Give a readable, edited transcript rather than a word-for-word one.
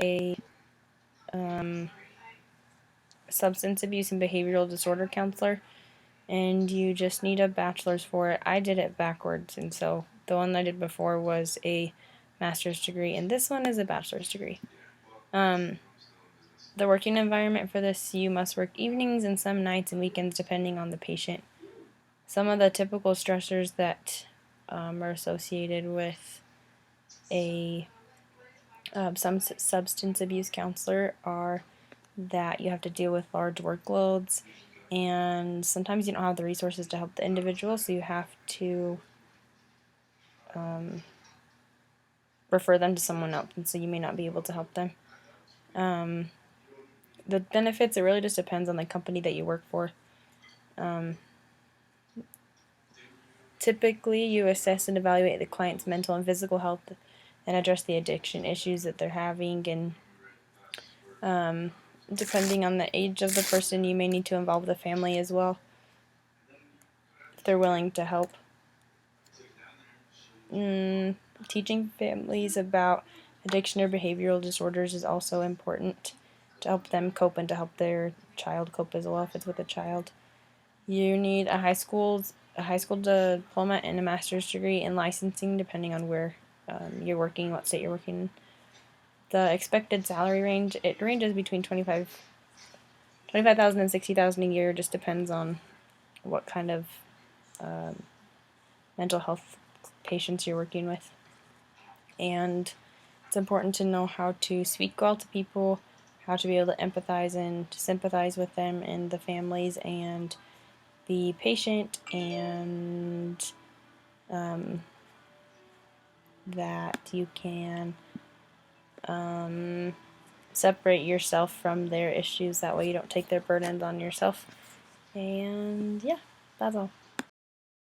a substance abuse and behavioral disorder counselor, and you just need a bachelor's for it. I did it backwards, and so the one I did before was a master's degree, and this one is a bachelor's degree. The working environment for this, you must work evenings and some nights and weekends depending on the patient. Some of the typical stressors that are associated with some substance abuse counselor are that you have to deal with large workloads, and sometimes you don't have the resources to help the individual, so you have to refer them to someone else, and so you may not be able to help them. The benefits, it really just depends on the company that you work for. Typically, you assess and evaluate the client's mental and physical health and address the addiction issues that they're having, and depending on the age of the person, you may need to involve the family as well if they're willing to help. Teaching families about addiction or behavioral disorders is also important to help them cope and to help their child cope as well if it's with a child. You need a high school diploma and a master's degree in licensing depending on where you're working, what state you're working in. The expected salary range, it ranges between $25,000 and $60,000 a year, just depends on what kind of mental health patients you're working with. And it's important to know how to speak well to people, how to be able to empathize and to sympathize with them and the families and the patient, and that you can separate yourself from their issues. That way you don't take their burdens on yourself. And yeah, that's all.